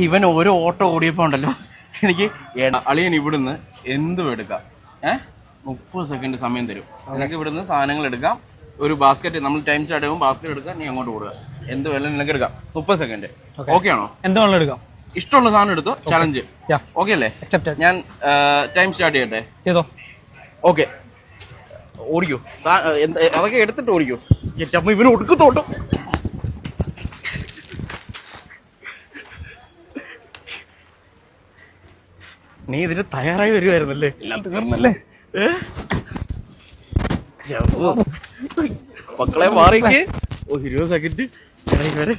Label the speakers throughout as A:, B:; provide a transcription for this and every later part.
A: ഇവൻ ഓരോ ഓട്ടോ ഓടിയപ്പോൾ ഉണ്ടല്ലോ എനിക്ക് അളിയൻ ഇവിടുന്ന് എന്തും എടുക്കാം 30 സെക്കൻഡ് സമയം തരും. നിനക്ക് ഇവിടുന്ന് സാധനങ്ങൾ എടുക്കാം. ഒരു ബാസ്ക്കറ്റ് നമ്മൾ ടൈം സ്റ്റാർട്ട് ചെയ്യുമ്പോൾ ബാസ്ക്കറ്റ് എടുക്കാം, നീ അങ്ങോട്ട് കൊടുക്കുക. എന്ത് വേണം നിനക്ക് എടുക്കാം. 30 സെക്കൻഡ്. ഓക്കെ ആണോ?
B: എന്ത് വേണം എടുക്കാം.
A: ഇഷ്ടമുള്ള സാധനം എടുത്തോ. ചലഞ്ച് ഓക്കെ അല്ലേ? ഞാൻ ടൈം സ്റ്റാർട്ട് ചെയ്യട്ടെ.
B: ചെയ്തോ.
A: ഓക്കെ, ഓടിക്കോ. അതൊക്കെ എടുത്തിട്ട് ഓടിക്കോ. അപ്പൊ ഇവന് ഒടുക്കത്തോട്ടോ. നീ ഇതിന് തയ്യാറായി വരുമായിരുന്നല്ലേ?
B: എല്ലാം തീർന്നല്ലേ?
A: മക്കളെ മാറിക്ക്. 20 സെക്കൻഡ് വരെ.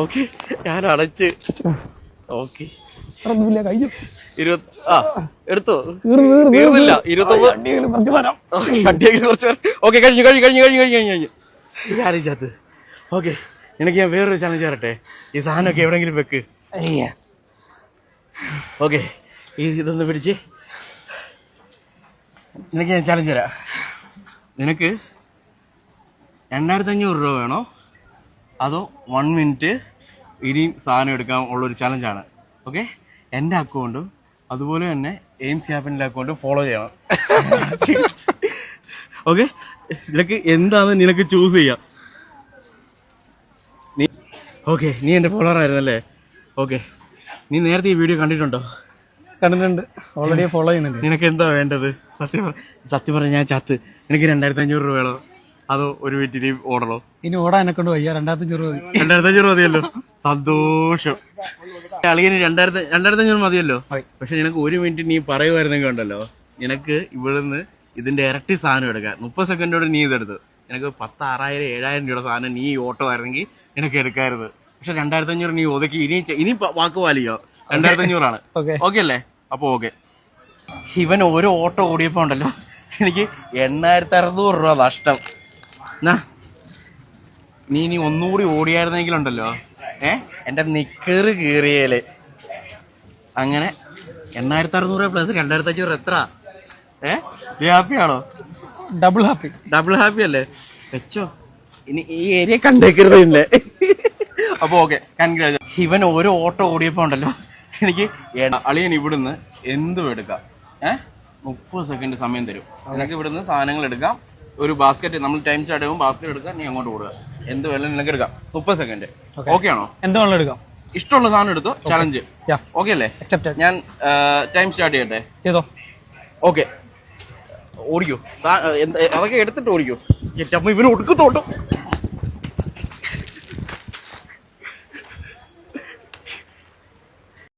A: ഓക്കെ, ഞാൻ അടച്ച്. ഓക്കെ, എടുത്തോ. തീർന്നില്ല. 29 കുറച്ച്. ഓക്കെ, കഴിഞ്ഞു. ആരിച്ചാത്ത്. ഓക്കെ, എനിക്ക് ഞാൻ വേറൊരു ചലഞ്ച് തരട്ടെ. ഈ സാധനമൊക്കെ എവിടെയെങ്കിലും വെക്ക്. ഓക്കെ, ഇതൊന്ന് പിടിച്ച് നിനക്ക് ഞാൻ ചലഞ്ച് തരാം. നിനക്ക് 2500 രൂപ വേണോ അതോ 1 മിനിറ്റ് ഇനിയും സാധനം എടുക്കാൻ ഉള്ളൊരു ചലഞ്ചാണ്. ഓക്കെ, എൻ്റെ അക്കൗണ്ടും അതുപോലെ തന്നെ എയിംസ് ക്യാപിറ്റലിൻ്റെ അക്കൗണ്ടും ഫോളോ ചെയ്യണം. ഓക്കെ, നിനക്ക് എന്താണെന്ന് നിനക്ക് ചൂസ് ചെയ്യാം. നീ എൻ്റെ ഫോളോവർ ആയിരുന്നല്ലേ? ഓക്കെ, നീ നേരത്തെ ഈ വീഡിയോ കണ്ടിട്ടുണ്ടോ?
B: കണ്ടിട്ടുണ്ട്, ഓൾറെഡി ഫോളോ ചെയ്യുന്നുണ്ട്.
A: നിനക്ക് എന്താ വേണ്ടത്? സത്യം പറഞ്ഞ ഞാൻ ചത്ത്. എനിക്ക് 2500 രൂപ വേണോ അതോ ഒരു മിനിറ്റ് ഓടണോ?
B: ഇനി ഓടാൻ എന്നെ കൊണ്ട് വയ്യ. 2500 രൂപ.
A: 2500 മതിയല്ലോ. സന്തോഷം. അളിയന് 2500 മതിയല്ലോ. പക്ഷെ നിനക്ക് 1 മിനിറ്റ് നീ പറയുമായിരുന്നെങ്കിൽ ഉണ്ടല്ലോ, നിനക്ക് ഇവിടുന്ന് ഇതിന്റെ ഇരട്ടി സാധനം എടുക്കാം. 30 സെക്കൻഡോടെ നീ ഇതെടുത്ത് നിനക്ക് 10,000, 6,000, 7,000 രൂപയുടെ സാധനം നീ ഓട്ടോ ആയിരുന്നെങ്കിൽ നിനക്ക് എടുക്കാറുത്. പക്ഷെ 2500 നീ ഒതുക്കി. ഇനി വാക്ക് പാലിക്കോ. 2500 ആണ്. ഓക്കെ അല്ലേ? അപ്പൊ ഓക്കെ. ഇവൻ ഓരോ ഓട്ടോ ഓടിയപ്പോ ഉണ്ടല്ലോ എനിക്ക് 8,600 രൂപ നഷ്ടം. നീ ഇനി ഒന്നുകൂടി ഓടിയായിരുന്നെങ്കിലുണ്ടല്ലോ എന്റെ നിക്കറ് കീറിയേല്. അങ്ങനെ 8,600 പ്ലസ് 2,500 എത്ര? ഹാപ്പിയാണോ? ഡബിൾ ഹാപ്പി അല്ലേ? വെച്ചോ, ഇനി ഈ ഏരിയ കണ്ടേക്കരുത് ഇല്ലേ? അപ്പൊ ഓക്കെ, കൺഗ്രാജുലേഷൻ. ഇവൻ ഓരോ ഓട്ടോ ഓടിയപ്പോ ഉണ്ടല്ലോ എനിക്ക് അളിയൻ ഇവിടുന്ന് എന്തും എടുക്കാം. 30 സെക്കൻഡ് സമയം തരും. നിനക്ക് ഇവിടുന്ന് സാധനങ്ങൾ എടുക്കാം. ഒരു ബാസ്ക്കറ്റ് നമ്മൾ ടൈം സ്റ്റാർട്ട് ചെയ്യുമ്പോൾ ബാസ്ക്കറ്റ് എടുക്കാം, നീ അങ്ങോട്ട് കൊടുക്കുക. എന്ത് വേണം നിനക്ക് എടുക്കാം. 30 സെക്കൻഡ്. ഓക്കെ ആണോ?
B: എന്ത് വേണം എടുക്കാം.
A: ഇഷ്ടമുള്ള സാധനം എടുത്തോ. ചലഞ്ച് ഓക്കെ അല്ലേ? ഞാൻ ടൈം സ്റ്റാർട്ട് ചെയ്യട്ടെ.
B: ചെയ്തോ.
A: ഓക്കെ, ഓടിക്കോ. അതൊക്കെ എടുത്തിട്ട് ഓടിക്കോ. അപ്പൊ ഇവന് ഒടുക്കത്തോട്ടോ.